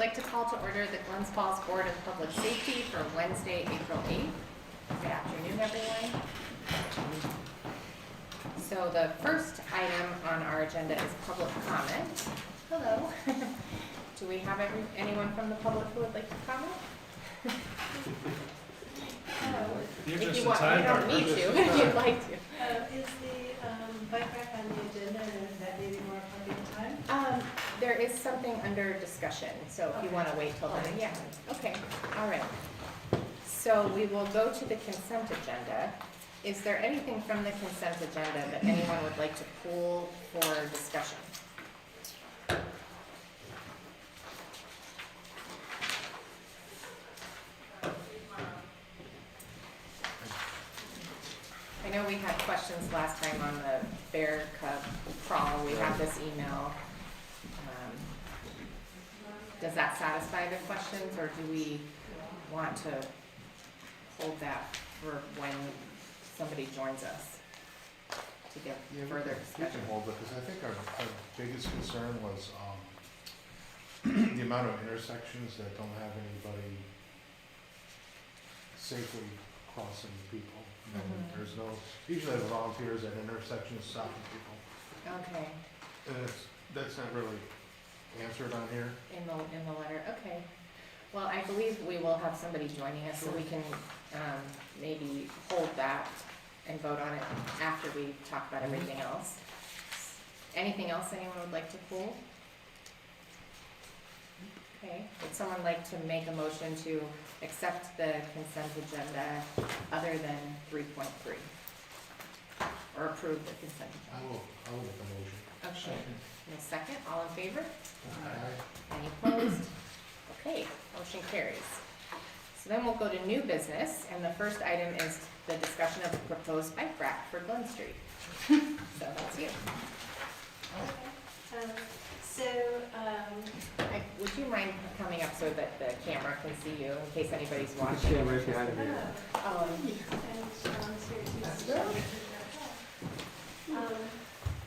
like to call to order the Glens Falls Board of Public Safety for Wednesday, April 8th. Good afternoon, everyone. So the first item on our agenda is public comment. Hello. Do we have anyone from the public who would like to comment? You're If just you in want, time. you don't need to, if you'd like to. Is the bike rack on the agenda, and is that maybe more appropriate time? There is something under discussion, so if you Okay. want to wait till then, Okay. yeah, okay, all right. So we will go to the consent agenda. Is there anything from the consent agenda that anyone would like to pull for discussion? I know we had questions last time on the bear cub crawl. We have this email. Does that satisfy the questions, or do we want to hold that for when somebody joins us to get further We discussion? can hold it, because I think our biggest concern was the amount of intersections that don't have anybody safely crossing people. And Mhm. there's no, usually the volunteers at intersections stopping people. Okay, And that's not really answered on here. in the letter, okay. Well, I believe we will have somebody joining us, so we can maybe hold that and vote on it after we talk about everything else. Anything else anyone would like to pull? Okay, would someone like to make a motion to accept the consent agenda other than 3.3? Or approve the consent I agenda? will make a motion. Okay, in a second, all in favor? Aye. Any opposed? Okay, motion carries. So then we'll go to new business, and the first item is the discussion of the proposed bike rack for Glen Street. So that's you. Would you mind coming up so that the camera can see you in case anybody's watching? Stand right behind me.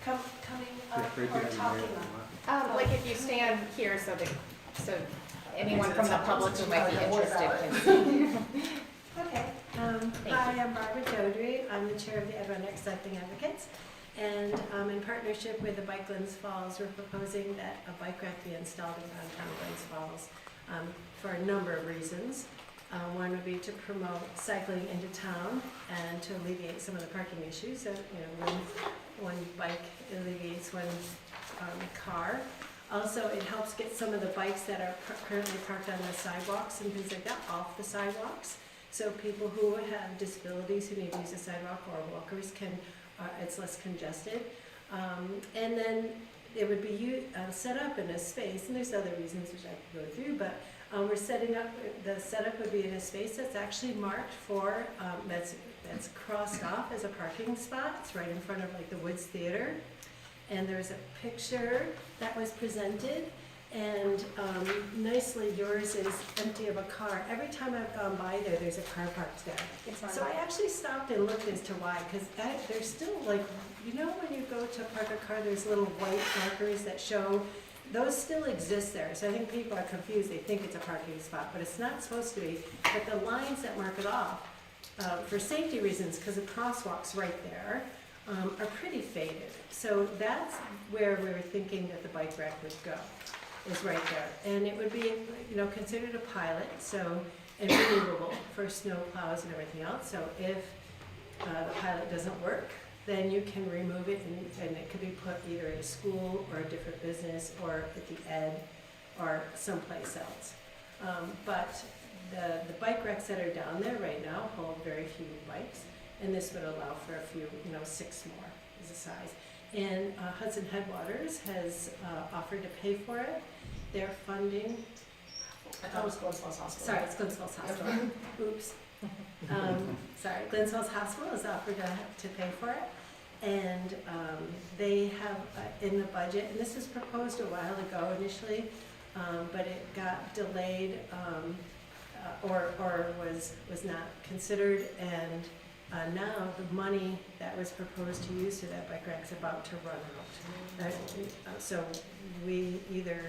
Coming Yeah, up right or behind talking me. up? Like if you stand here so anyone from the public who might be interested can see. Okay. Thank Hi, I'm Barbara Dodry. I'm the chair of the Adirondack Cycling Advocates. And in partnership with the Bike Glens Falls, we're proposing that a bike rack be installed in downtown Glens Falls for a number of reasons. One would be to promote cycling into town and to alleviate some of the parking issues. So, one bike alleviates one car. Also, it helps get some of the bikes that are currently parked on the sidewalks and things like that off the sidewalks. So people who have disabilities who need to use a sidewalk or walkers can, it's less congested. And then it would be set up in a space, and there's other reasons which I could go through, but we're setting up, the setup would be in a space that's actually marked for, that's crossed off as a parking spot. It's right in front of like the Woods Theater. And there's a picture that was presented, and nicely yours is empty of a car. Every time I've gone by there, there's a car parked there. So I actually stopped and looked as to why, because there's still like, when you go to park a car, there's little white markers that show, those still exist there. So I think people are confused, they think it's a parking spot, but it's not supposed to be. But the lines that mark it off, for safety reasons, because the crosswalk's right there, are pretty faded. So that's where we were thinking that the bike rack would go, is right there. And it would be, considered a pilot, so, and removable for snow plows and everything else. So if the pilot doesn't work, then you can remove it, and it could be put either in a school or a different business or at the ed or someplace else. But the bike racks that are down there right now hold very few bikes, and this would allow for a few, 6 more is the size. And Hudson Headwaters has offered to pay for it. They're funding. I thought it was Glens Falls Hospital. Sorry, it's Glens Falls Hospital. Oops. Sorry, Glens Falls Hospital has offered to pay for it. And they have in the budget, and this was proposed a while ago initially, but it got delayed or was not considered, and now the money that was proposed to use for that bike rack's about to run out. So we either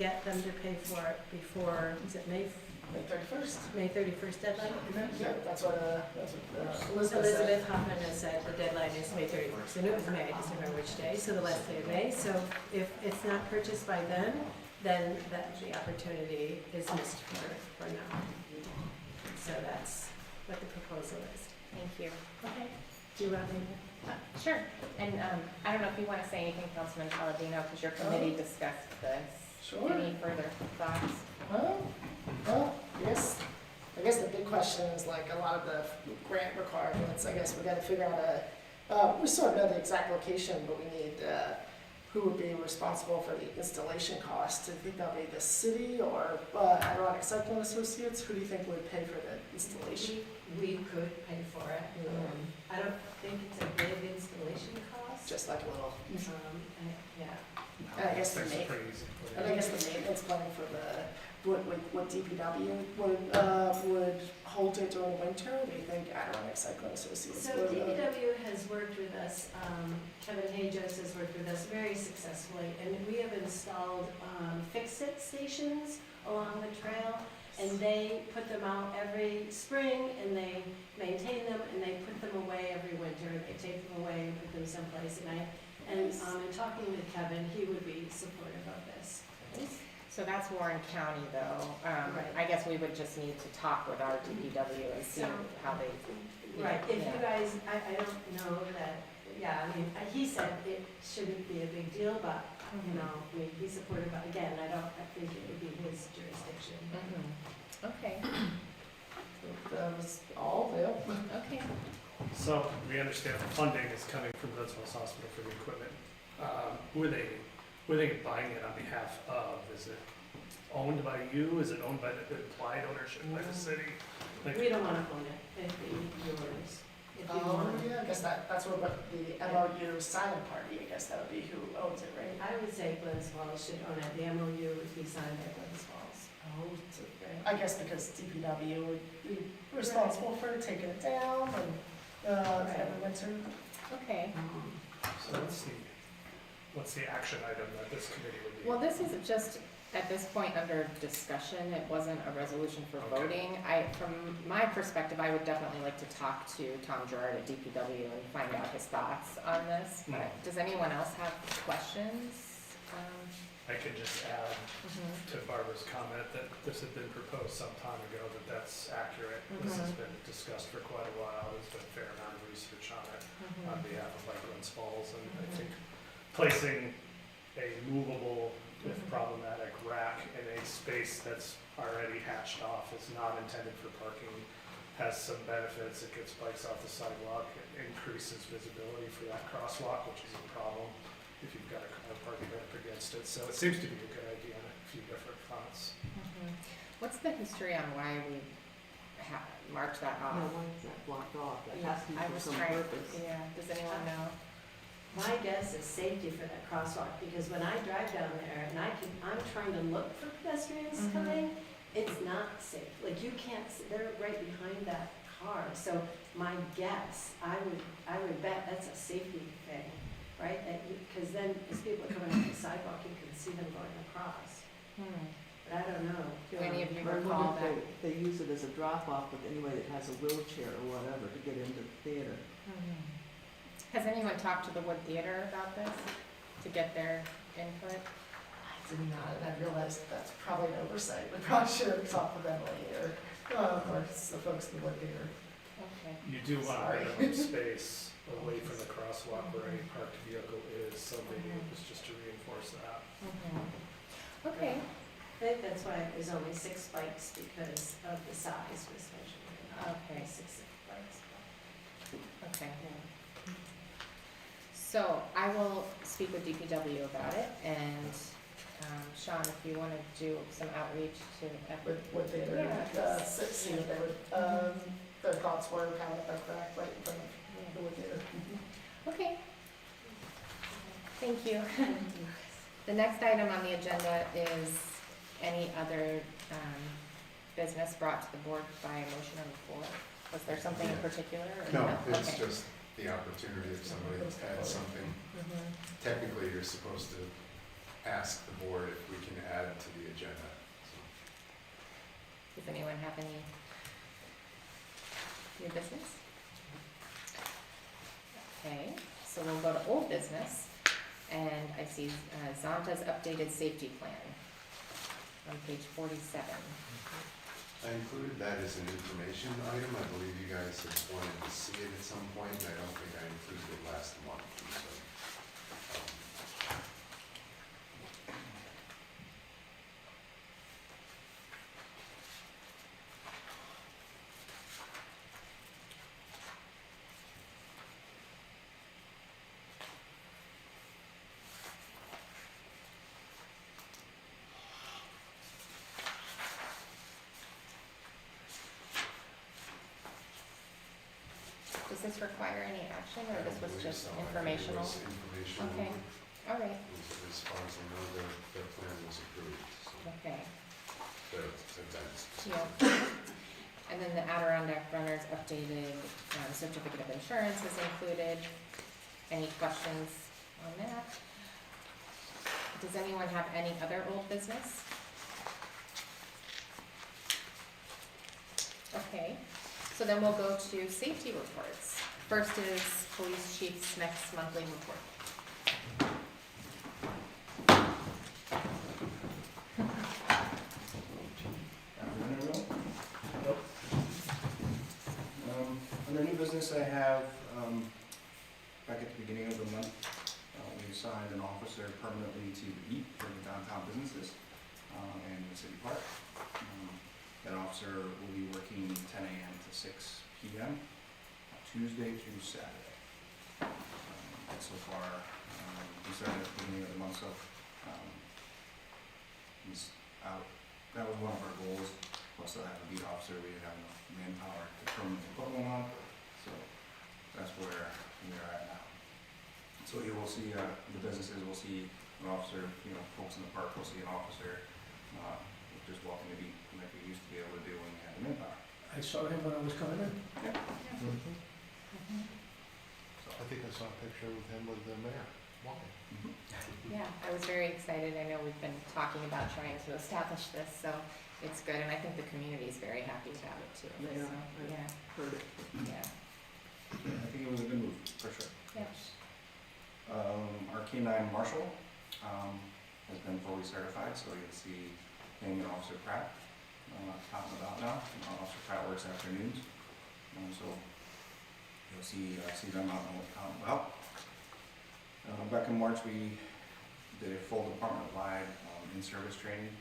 get them to pay for it before, is it May 31st. May 31st deadline? Yeah, that's what Elizabeth said. Elizabeth Hoffman has said the deadline is May 31st, and it was May, I just don't remember which day, so the last day of May. So if it's not purchased by then that the opportunity is missed for now. So that's what the proposal is. Thank you. Okay. Do you want me Sure. And I don't know if you want to say anything, Councilman Palladino, because your committee discussed this. Sure. Any further thoughts? Well, I guess the big question is like a lot of the grant requirements, I guess we gotta figure out we sort of know the exact location, but we need, who would be responsible for the installation cost? Do you think that'll be the city or Adirondack Cycling Associates? Who do you think would pay for the installation? We could pay for it. I don't think it's a big installation cost. Just like a little, Yeah. and I guess the That's main, pretty easy. and I guess the maintenance plan for what DPW would hold it during the winter? Do you think Adirondack Cycling Associates So would? DPW has worked with us, Kevin Hajos has worked with us very successfully, and we have installed fix-it stations along the trail, and they put them out every spring, and they maintain them, and they put them away every winter, and they take them away and put them someplace, and in talking with Kevin, he would be supportive of this. So that's Warren County, though. Right. I guess we would just need to talk with our DPW and see how they. Right, if Yeah. you guys, I don't know that, yeah, I mean, he said it shouldn't be a big deal, but, you know, I mean, he's supportive, but again, I think it would be his jurisdiction. Mhm. Okay, That was all, Dale. okay. So we understand the funding is coming from Glens Hospital for the equipment. Were they buying it on behalf of? Is it owned by you? Is it owned by the implied ownership by the city? Like, We don't wanna own it, it'd be yours, if you want. Yeah, I guess that's what the MOU signing party, I guess that would be who owns it, right? I would say Glens Falls should own it, the MOU would be signed by Glens Falls. Oh, I guess because DPW would be responsible for taking it down and, every winter. Okay. so what's the action item that this committee would need? Well, this is just, at this point, under discussion. It wasn't a resolution for Okay. voting. From my perspective, I would definitely like to talk to Tom Gerard at DPW and find out his thoughts on this. No. But does anyone else have questions? I could just add Mhm. to Barbara's comment that this had been proposed some time ago, that's accurate. This has Mhm. been discussed for quite a while. There's been a fair amount of research on it Mhm. on behalf of like Glens Falls, and I Mhm. think placing a movable, if Mhm. problematic, rack in a space that's already hatched off, is not intended for parking, has some benefits. It gets bikes off the sidewalk, it increases visibility for that crosswalk, which is a problem if you've got a car parking right up against it. So it seems to be a good idea on a few different fronts. Mhm. What's the history on why we marked that off? No, why is that blocked off? That has to be I for was some trying, purpose. yeah, does anyone know? My guess is safety for that crosswalk, because when I drive down there and I'm trying to look for pedestrians Mhm. coming, it's not safe. Like, you can't, they're right behind that car. So my guess, I would bet that's a safety thing, right? Because then as people are coming off the sidewalk, you can see them going across. But I don't know. Do any of you I recall wonder that? if they use it as a drop-off with anybody that has a wheelchair or whatever to get into the theater. Has anyone talked to the Wood Theater about this, to get their input? I did not, and I realized that's probably an oversight. We probably should have talked with Emily or the folks in the Wood Theater. Okay. You do want a Sorry. minimum space away from the crosswalk where any parked vehicle is, so maybe it was just to reinforce that. Okay, I think that's why there's only 6 bikes, because of the size was measured. Okay. 6 bikes. okay. Yeah. So I will speak with DPW about it, and Sean, if you want to do some outreach to. With Wood Theater, Yeah. see what they would, their thoughts were, kind of like that, right in front of the Wood Theater. Okay. Thank you. The next item on the agenda is any other business brought to the board by a motion on the floor. Was there something in particular? Or No, it's Okay. just the opportunity if somebody has had something. Mhm. Technically, you're supposed to ask the board if we can add to the agenda. Does anyone have any new business? Okay, so we'll go to old business, and I see Zonta's updated safety plan on page 47. I included that as an information item. I believe you guys had wanted to see it at some point, and I don't think I included it last month. Does this require any action, or I this don't was believe just so. I think it informational? was informational. Okay, all right, As far as I know, their plan was approved, so okay. the events. Yeah. And then the Adirondack Runners updated certificate of insurance is included. Any questions on that? Does anyone have any other old business? Okay, so then we'll go to safety reports. First is Police Chief's next monthly report. Afternoon, everyone. Under new business, I have, back at the beginning of the month, we assigned an officer permanently to EAT for the downtown businesses and the city park. That officer will be working 10 a.m. to 6 p.m. Tuesday through Saturday. And so far, we started at the beginning of the month, so he's out. That was one of our goals. Plus, to have a beat officer, we didn't have enough manpower to permanently put one on, so that's where we are at now. So you will see, the businesses will see an officer, folks in the park will see an officer, just walking the beat like we used to be able to do when we had the manpower. I saw him when I was coming in. Yeah. So I think I saw a picture with him with the mayor walking. Yeah, I was very excited. I know we've been talking about trying to establish this, so it's good, and I think the community is very happy to have it too. Yeah, So, yeah, Heard it. yeah, I think it was a good move, for sure. yeah. Our K-9 marshal, has been fully certified, so you'll see him and Officer Pratt, out and about now. Officer Pratt works afternoons, so you'll see them out and about. Back in March, we did a full department-wide, in-service training.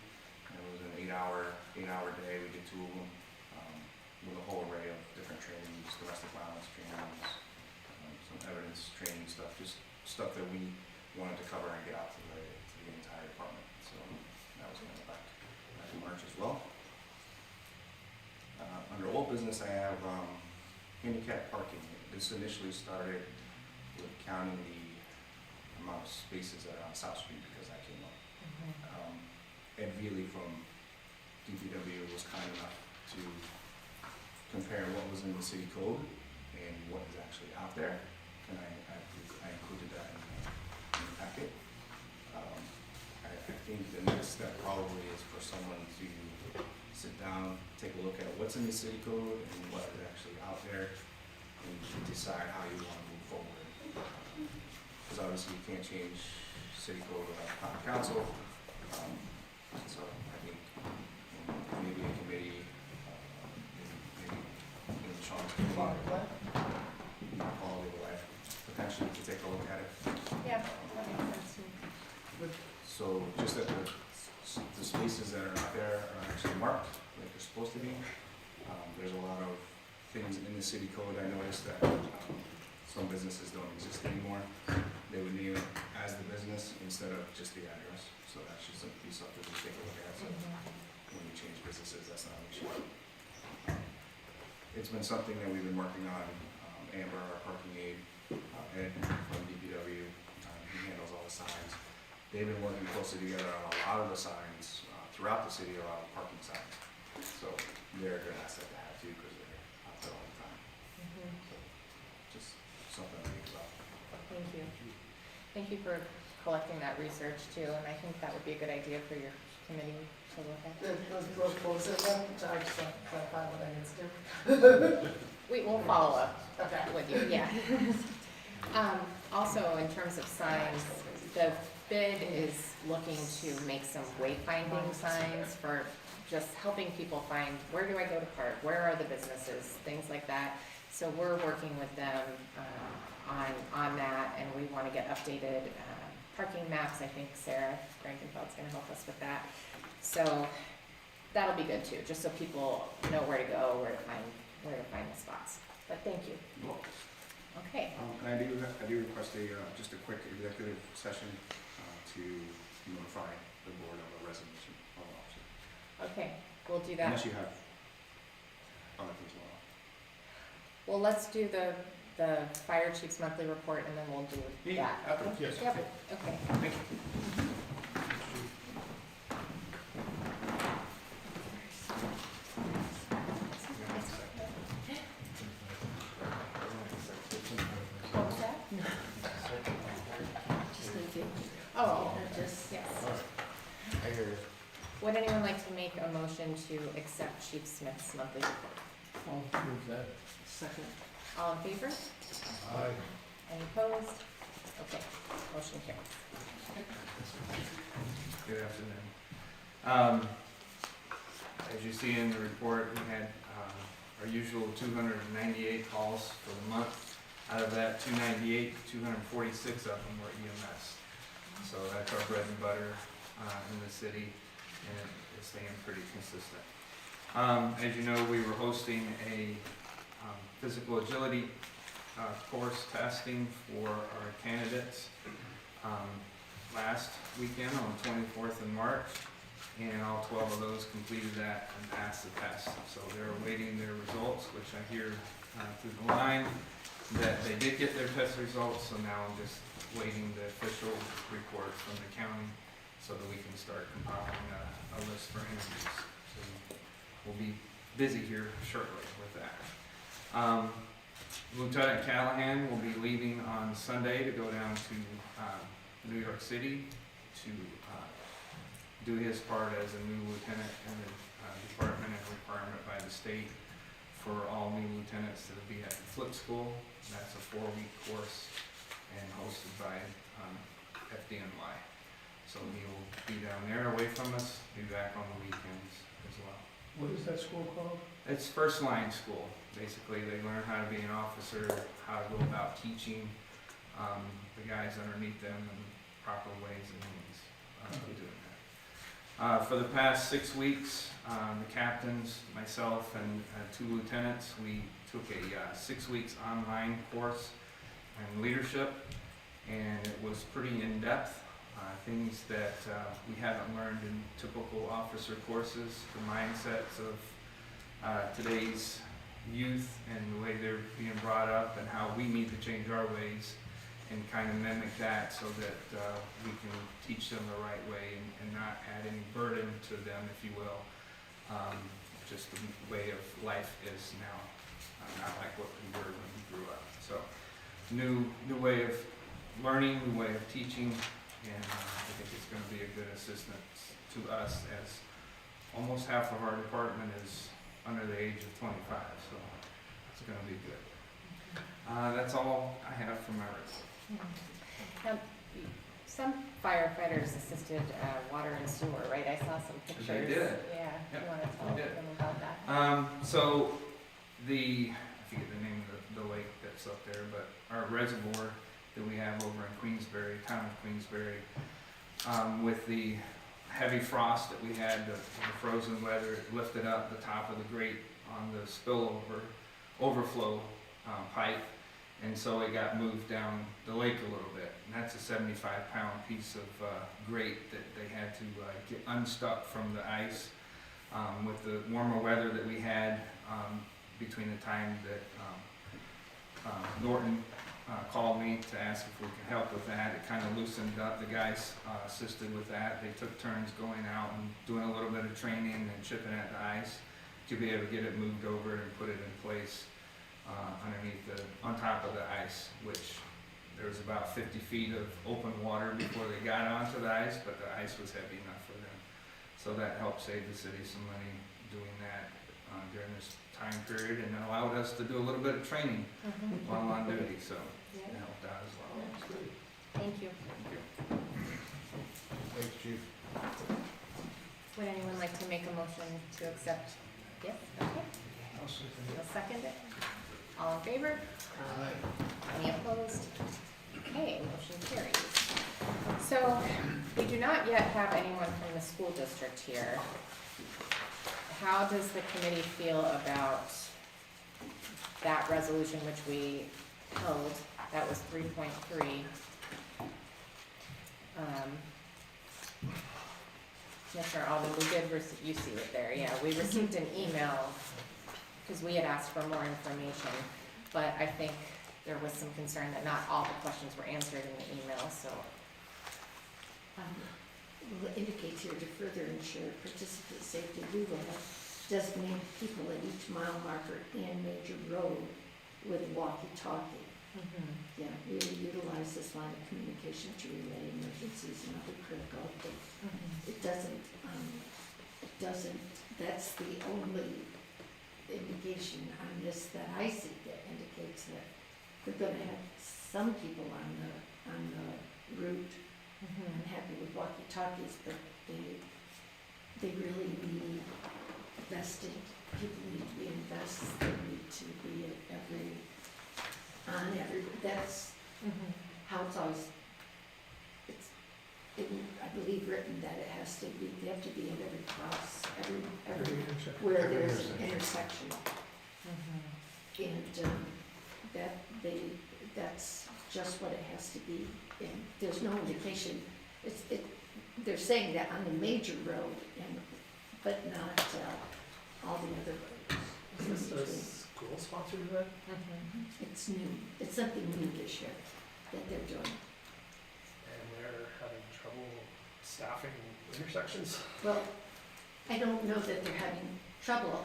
It was an 8-hour day. We did 2 of them, with a whole array of different trainings, domestic violence trainings, some evidence training stuff, just stuff that we wanted to cover and get out to the entire department. So that was going back in March as well. Under old business, I have handicap parking. This initially started with counting the amount of spaces that are on South Street because that came up. Ed Veely from DPW was kind enough to compare what was in the city code and what is actually out there, and I included that in the packet. I think the next step probably is for someone to sit down, take a look at what's in the city code and what is actually out there, and decide how you want to move forward. Because obviously you can't change city code without common council. So I think maybe a committee, maybe Sean's committee, quality of life, potentially to take a look at it. Yeah, that makes sense. So just that the spaces that are out there are actually marked like they're supposed to be. There's a lot of things in the city code I noticed that some businesses don't exist anymore. They would name it as the business instead of just the address. So that should be something to take a look at. So when we change businesses, that's not an issue. It's been something that we've been working on. Amber, our parking aide, Ed from DPW, he handles all the signs. They've been working closely together on a lot of the signs throughout the city, a lot of parking signs. So they're a good asset to have too because they're out there all the time. So just something to think about. Thank you. Thank you for collecting that research too, and I think that would be a good idea for your committee to look at. Those goals are done, so I just want to clarify what I need to do. We will follow up Okay. with you, yeah. Also, in terms of signs, the bid is looking to make some wayfinding signs for just helping people find, where do I go to park, where are the businesses, things like that. So we're working with them on that, and we want to get updated parking maps. I think Sarah Frankenfeld's going to help us with that. So that'll be good too, just so people know where to go, where to find the spots. But thank you. Okay. And I do request just a quick executive session to notify the board of a resignation of officer. Okay, we'll do that. Unless you have other things going on. Well, let's do the fire chief's monthly report, and then we'll do Yeah, that. after, yes. Yep, okay. Thank you. What was that? Oh, just, yes. I hear you. Would anyone like to make a motion to accept Chief Smith's monthly report? I'll move that. Second. All in favor? Aye. Any opposed? Okay, motion carries. Good afternoon. As you see in the report, we had our usual 298 calls for the month. Out of that 298, 246 of them were EMS. So that's our bread and butter in the city, and it's staying pretty consistent. As you know, we were hosting a physical agility course testing for our candidates last weekend on the 24th of March, and all 12 of those completed that and passed the test. So they're awaiting their results, which I hear through the line that they did get their test results, so now I'm just waiting the official report from the county so that we can start compiling a list for interviews. So we'll be busy here shortly with that. Lieutenant Callahan will be leaving on Sunday to go down to New York City to do his part as a new lieutenant in the department and requirement by the state for all new lieutenants to be at the flip school. That's a 4-week course and hosted by FDNY. So he will be down there away from us, be back on the weekends as well. What is that school called? It's first line school. Basically, they learn how to be an officer, how to go about teaching the guys underneath them in proper ways and means of doing that. For the past 6 weeks, the captains, myself, and 2 lieutenants, we took a 6 weeks online course in leadership, and it was pretty in-depth. Things that we haven't learned in typical officer courses, the mindsets of today's youth and the way they're being brought up and how we need to change our ways and kind of mimic that so that we can teach them the right way and not add any burden to them, if you will. Just the way of life is now, not like what we were when we grew up. So new way of learning, new way of teaching, and I think it's going to be a good assistance to us as almost half of our department is under the age of 25, so it's going to be good. That's all I have for my report. Now, some firefighters assisted water and sewer, right? I saw some pictures. They did. Yeah, Yep, you want to tell they did. them about that? So I forget the name of the lake that's up there, but our reservoir that we have over in Queensbury, town of Queensbury, with the heavy frost that we had, the frozen weather, it lifted up the top of the grate on the overflow pipe, and so it got moved down the lake a little bit. And that's a 75-pound piece of grate that they had to get unstuck from the ice. With the warmer weather that we had between the time that Norton called me to ask if we could help with that, it kind of loosened up. The guys assisted with that. They took turns going out and doing a little bit of training and chipping at the ice to be able to get it moved over and put it in place on top of the ice, which there was about 50 feet of open water before they got onto the ice, but the ice was heavy enough for them. So that helped save the city some money doing that during this time period, and allowed us to do a little bit of training while on duty, so it Yeah. helped out as well. Thank you. Thank you. Thanks, chief. Would anyone like to make a motion to accept? Yes, okay. You'll second it? All in favor? Any opposed? Okay, motion carries. So, we do not yet have anyone from the school district here. How does the committee feel about that resolution which we held? That was 3.3. Commissioner Alden, we did receive, you see it there, yeah, we received an email, because we had asked for more information, but I think there was some concern that not all the questions were answered in the email, so. Will indicate here to further ensure participant safety, we will have designated people at each mile marker and major road with walkie-talkie. Yeah, we will utilize this line of communication to relay emergencies and other critical updates. It doesn't, that's the only indication on this that I see that indicates that we're gonna have some people on the route. I'm happy with walkie-talkies, but they really need vested, people need to be invested, they need to be at every, that's how it's always, I believe written that it has to be, they have to be at every cross, where Every there's an intersection. intersection. And, that's just what it has to be, and there's no indication, they're saying that on the major road, but not, all the other roads. Is this a school sponsored event? It's new, it's something new this year that they're doing. And they're having trouble staffing intersections? Well, I don't know that they're having trouble,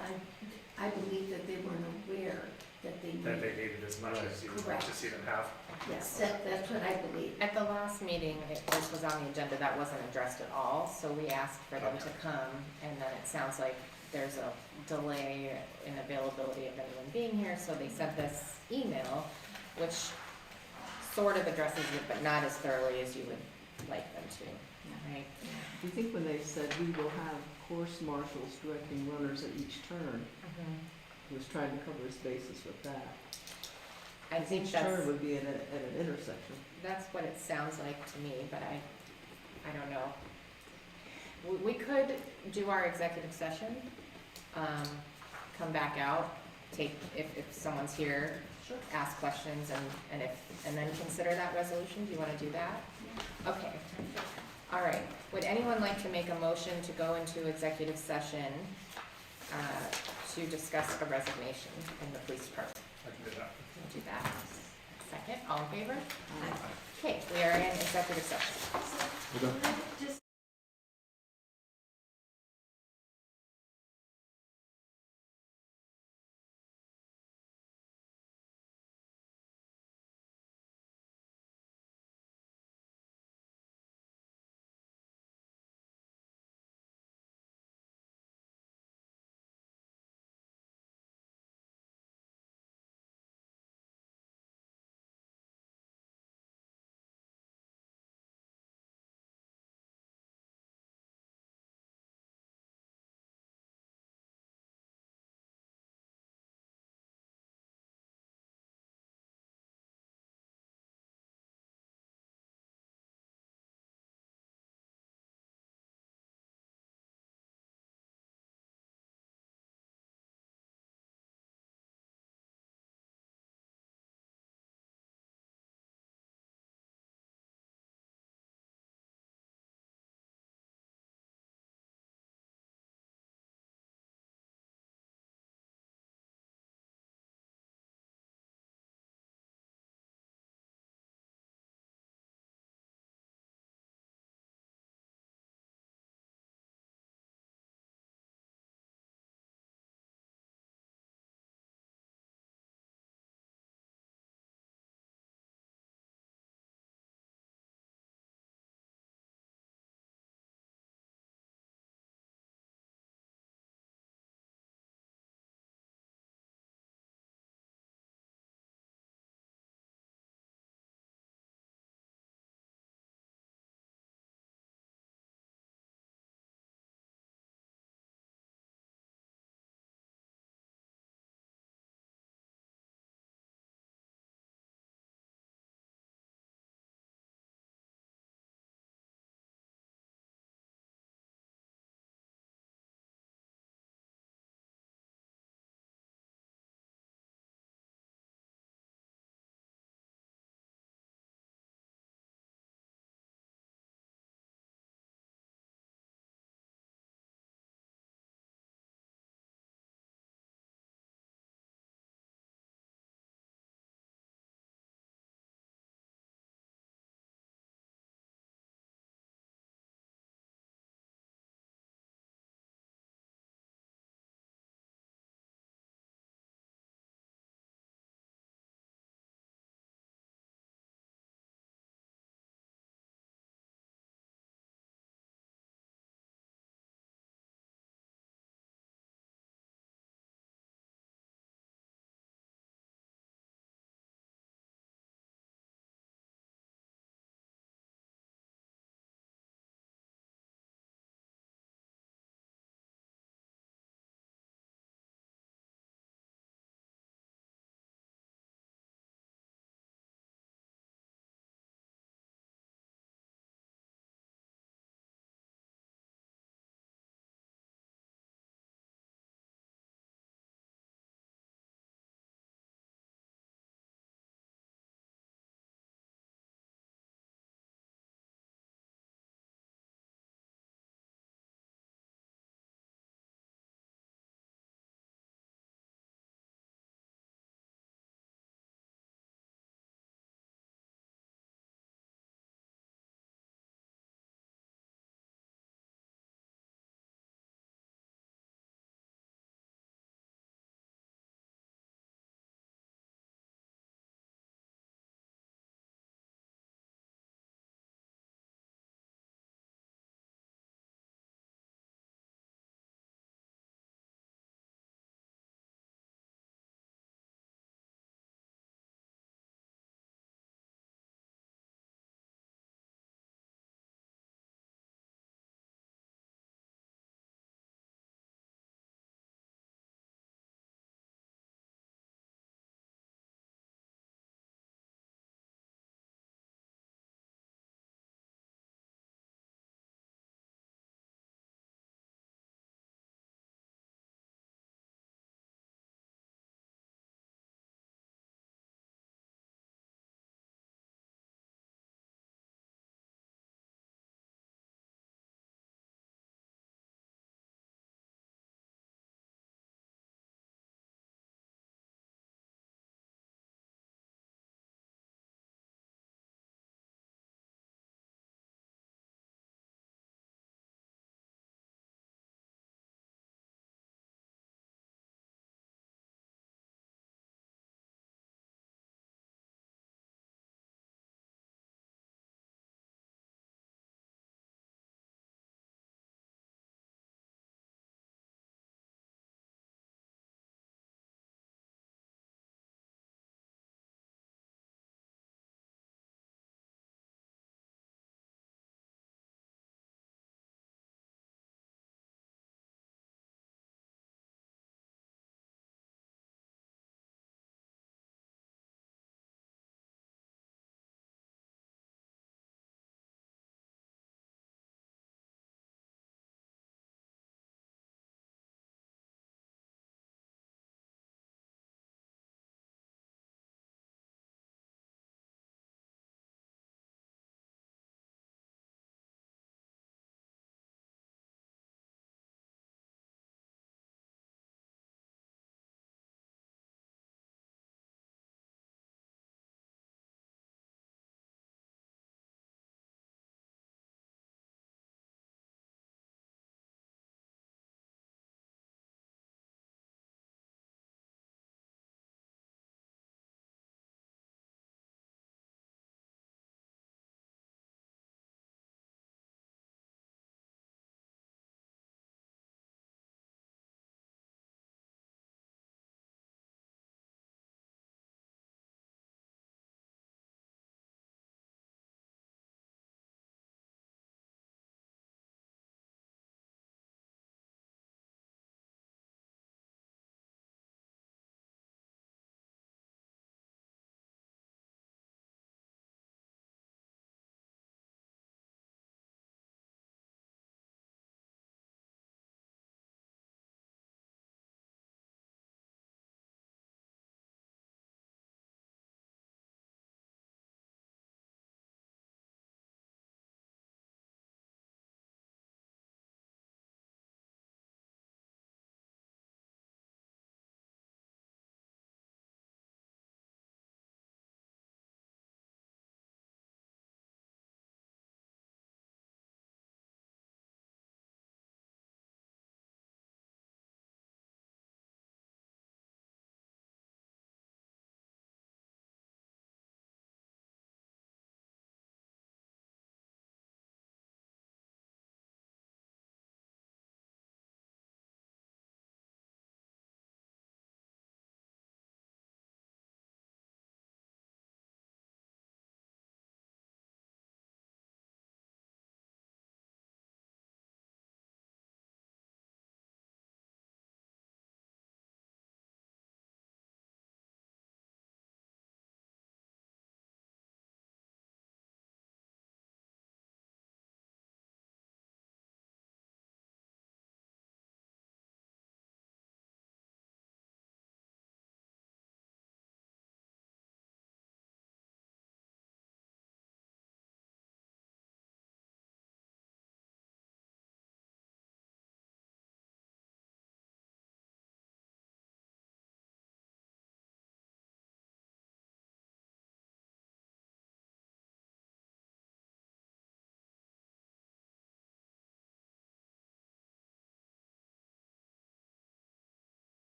I believe that they weren't aware that they That they needed. needed as much as you would like Correct. to see them have? Yes, that's what I believe. At the last meeting, this was on the agenda, that wasn't addressed at all, so we asked for them to come, and then it sounds like there's a delay in availability of anyone being here, so they sent this email, which sort of addresses it, but not as thoroughly as you would like them to, right? Do you think when they said we will have course marshals directing runners at each turn, he was trying to cover his bases with that? I think Each turn that's, would be at an intersection. that's what it sounds like to me, but I don't know. We could do our executive session, come back out, if someone's here, ask questions and then consider that resolution. Do you want to do that? Okay. All right. Would anyone like to make a motion to go into executive session to discuss a resignation in the police department? I can do that. We'll do that. Second, all in favor? Okay, we are in executive session. Just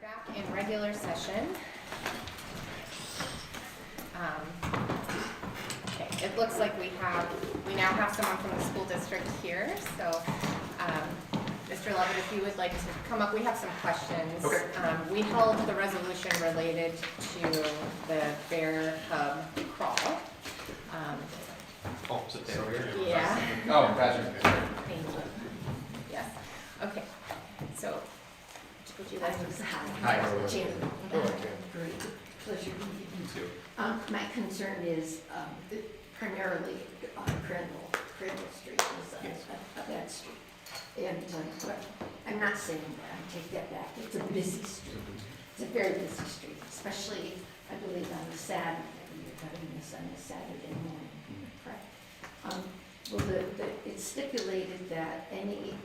back in regular session. Okay, it looks like we now have someone from the school district here, so, Mr. Lovett, if you would like to come up, we have some questions. Okay. We held the resolution related to the bear cub crawl. Oh, sit down here. Yeah. Oh, gotcha. Thank you. Yes, okay, so, would you like to? Hi. Jim. Hello, Jim. Great, pleasure to meet you. You too. My concern is primarily Crandall Street is a bad street. And but I'm not saying that, I take that back, it's a busy street. It's a very busy street, especially, I believe, on a Saturday. You're cutting this on a Saturday morning, correct? Well, it's stipulated that any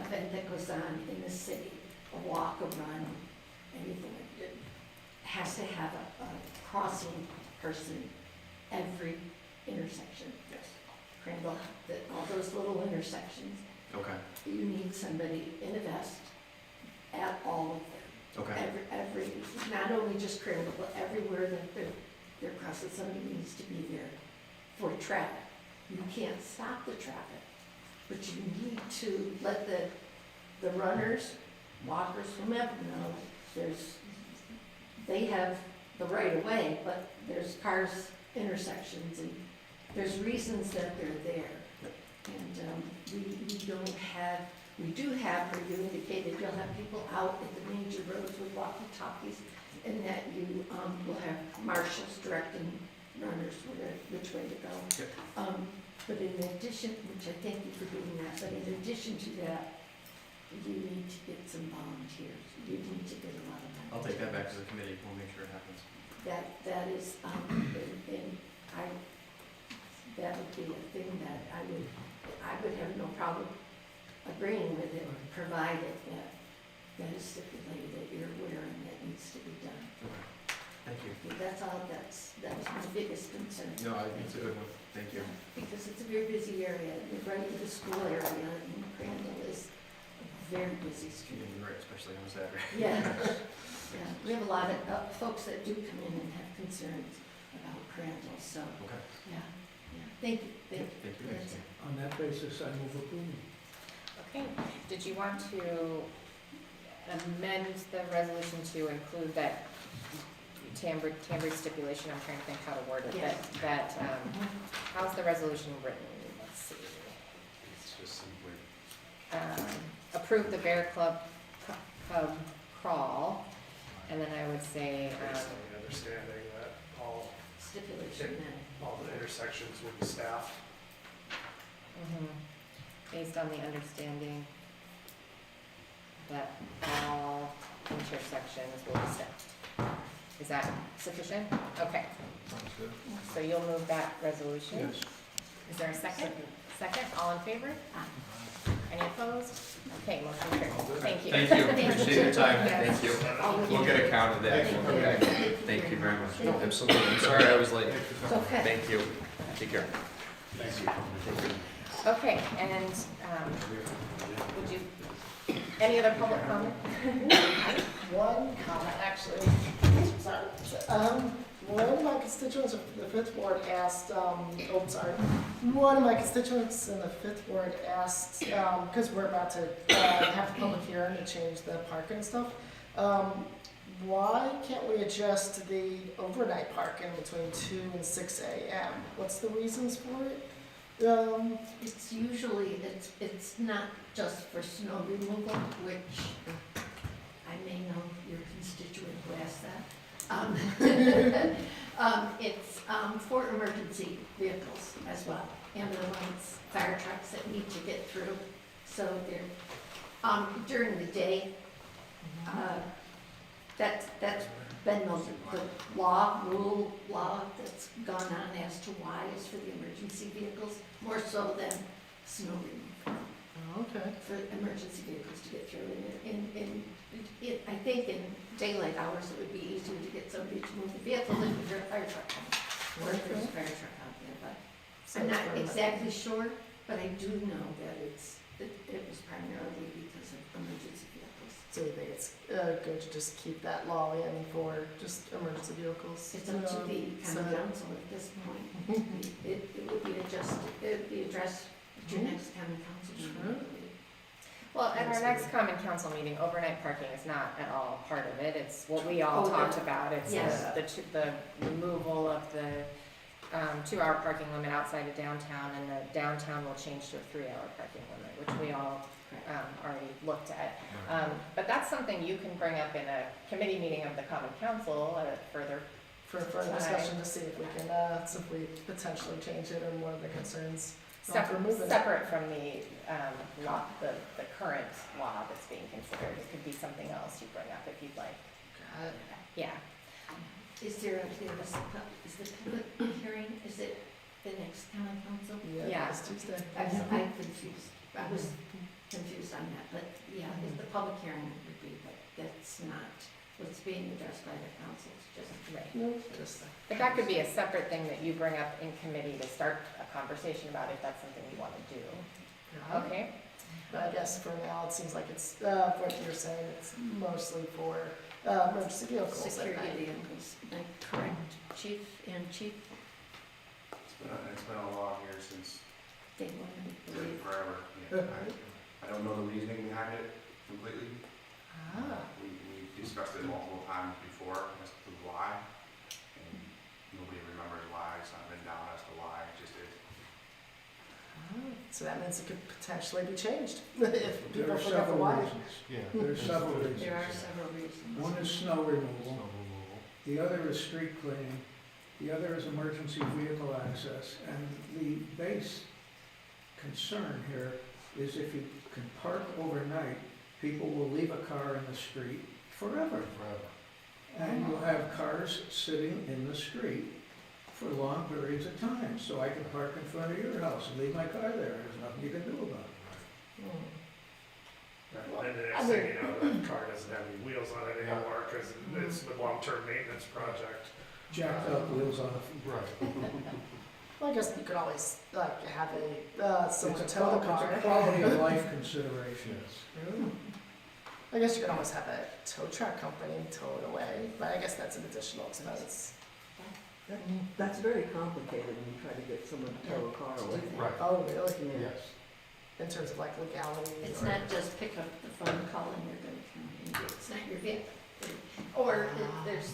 event that goes on in the city, a walk, a run, anything, it has to have a crossing person every intersection. Yes. Crandall, all those little intersections, Okay. you need somebody in a vest at all of them. Okay. Every, not only just Crandall, but everywhere that they're crossing, somebody needs to be there for traffic. You can't stop the traffic, but you need to let the runners, walkers, whomever know they have the right of way, but there's cars, intersections, and there's reasons that they're there. And we do have, where you indicated, you'll have people out at the major roads with walkie-talkies, and that you will have marshals directing runners which way to go. Yep. But in addition, which I thank you for doing that, but in addition to that, you need to get some volunteers. You need to get a lot of volunteers. I'll take that back to the committee. We'll make sure it happens. That is, that would be a thing that I would have no problem agreeing with it, provided that is stipulated, that you're aware and that needs to be done. Okay. Thank you. That's all, that was my biggest concern. No, I think it's a good one. Thank you. Because it's a very busy area, you're right in the school area, and Crandall is a very busy street. You're right, especially on Saturday. Yeah, yeah, we have a lot of folks that do come in and have concerns about Crandall, so, Okay. yeah, thank you, thank you. Thank you. That's it. On that basis, I move approval. Okay, did you want to amend the resolution to include that Tambry stipulation? I'm trying to think how to word it, Yes. that, how's the resolution written? Let's see. It's just simply, Approve the Bear Cub crawl, and then I would say, Based on the understanding that Stipulation that. all the intersections will be staffed. based on the understanding that all intersections will be staffed. Is that sufficient? Okay, Sounds good. so you'll move that resolution? Yes. Is there a second? Second, all in favor? Any opposed? Okay, motion carried. Thank you. Thank you, appreciate your time, Yes. thank you. All of We'll you. get a count of that. Okay. Thank you very much. No, absolutely, I'm sorry I was late. It's okay. Thank you. Take care. Okay, and, would you, any other public comment? One comment, actually, sorry. One of my constituents of the Fifth Ward asked, one of my constituents in the Fifth Ward asked, because we're about to have a public hearing to change the parking and stuff, why can't we adjust the overnight parking between 2 and 6 a.m.? What's the reasons for it? It's usually, it's not just for snow removal, which I may know your constituent who asked that. It's for emergency vehicles as well, ambulance, fire trucks that need to get through. So they're, during the day, that's been the law that's gone on as to why is for the emergency vehicles, more so than snow removal. Okay. For emergency vehicles to get through. And I think in daylight hours, it would be easier to get somebody to move the vehicle than if there's a fire truck coming. Or if there's a fire truck out there, but I'm not exactly sure, but I do know that it was primarily because of emergency vehicles. So you think it's good to just keep that law in for just emergency vehicles? It's up to the So common that- council at this point. It would be adjusted, it would be addressed at your next common council meeting, I Sure. believe. Well, at our That's next good. common council meeting, overnight parking is not at all part of it. It's what we all Oh, talked the- about. It's yes. the removal of the 2-hour parking limit outside of downtown, and the downtown will change to a 3-hour parking limit, which we all already looked at. But that's something you can bring up in a committee meeting of the common council at a further. For further discussion to see if we can, simply potentially change it or more of the concerns. Not to remove it. Separate from the law, the current law that's being considered. It could be something else you bring up if you'd like. Got it. Yeah. Is the public hearing, is it the next common council? Yeah. It's Tuesday. I was confused on that, but yeah, if the public hearing would be, but that's not what's being addressed by the council, it's just. Right. Nope, just. But that could be a separate thing that you bring up in committee to start a conversation about if that's something you want to do. Okay? But I guess for now, it seems like it's, what you're saying, it's mostly for, emergency vehicles at Security night. vehicles, like, correct, chief and chief, It's been a law here since they wanted to believe. forever. Yeah, I don't know the reasoning behind it completely. We discussed it multiple times before as to why, and nobody remembers why. It's not been down as to why, it just is. So that means it could potentially be changed if There people are forget the several why. reasons. Yeah. There are several reasons. There are several reasons. One is snow Snow removal, removal. the other is street cleaning, the other is emergency vehicle access. And the base concern here is if you can park overnight, people will leave a car in the street forever. Forever. And you'll have cars sitting in the street for long periods of time. So I can park in front of your house and leave my car there. There's nothing you can do about it. Well, And the I next thing mean- you know, that car doesn't have any wheels on it anymore, cause it's the long-term maintenance project. Jacked up, wheels off. Right. Well, I guess you could always, like, have someone It's a tow the qual- car. it's a quality of life consideration. True. I guess you could always have a tow truck company tow it away, but I guess that's an additional expense. That's very complicated when you try to get someone to tow a car away. Right. Oh, really? Yeah. Yes. In terms of like legality? It's or- not just pick up the phone, call and you're gonna come in, it's not your vehicle. Or there's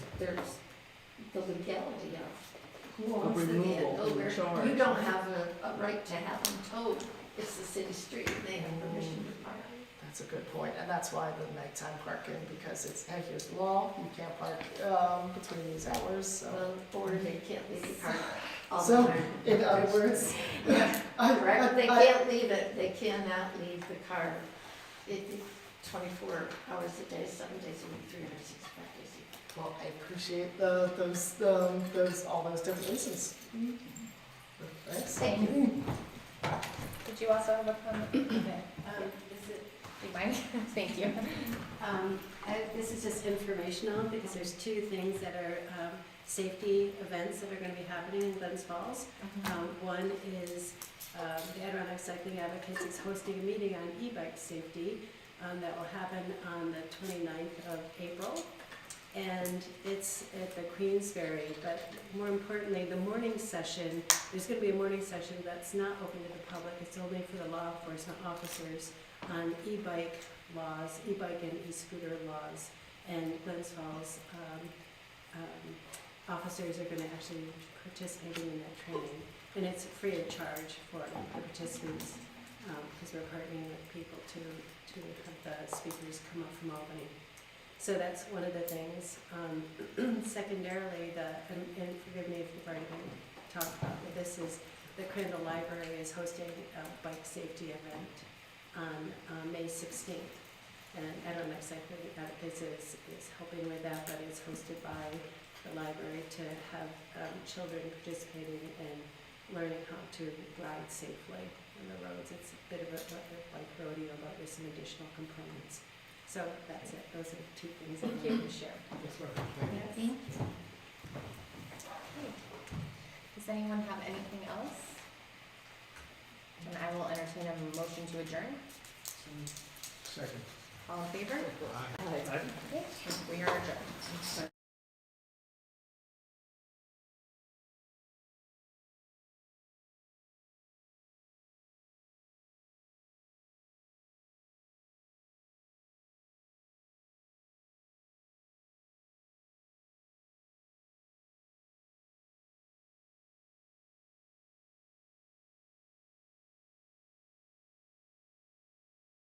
the legality of who owns the removal, vehicle, the where charge. you don't have a right to have them towed, it's the city street, and they have permission to park. That's a good point, and that's why the nighttime parking, because it's, hey, here's the law, you can't park, between these hours, so. Well, or they can't leave the car all the So, time. in other words, Correct, they I- can't leave it, they cannot leave the car, 24 hours a day, 7 days a week, 365 days a year. Well, I appreciate all those different reasons. Thanks. Thank you. Did you also have a comment? Okay. Is it, Do you mind? Thank you. this is just informational because there's two things that are safety events that are going to be happening in Glens Falls. One is the Adirondack Cycling Advocates is hosting a meeting on e-bike safety that will happen on the 29th of April. And it's at the Queensberry, but more importantly, the morning session, there's going to be a morning session that's not open to the public. It's only for the law enforcement officers on e-bike laws, e-bike and e-scooter laws. And Glens Falls officers are going to actually be participating in that training. And it's free of charge for the participants because we're partnering with people to have the speakers come up from Albany. So that's one of the things. Secondarily, and forgive me if you've already been talked about, but this is, the Crandall Library is hosting a bike safety event on May 16th. And Adirondack Cycling Advocates is helping with that, but it's hosted by the library to have children participating in learning how to ride safely on the roads. It's a bit of a bike rodeo, but with some additional components. So that's it. Those are the two things I wanted to share. Thank you. Does anyone have anything else? And I will entertain a motion to adjourn. Second. All in favor? I- Okay, we are adjourned.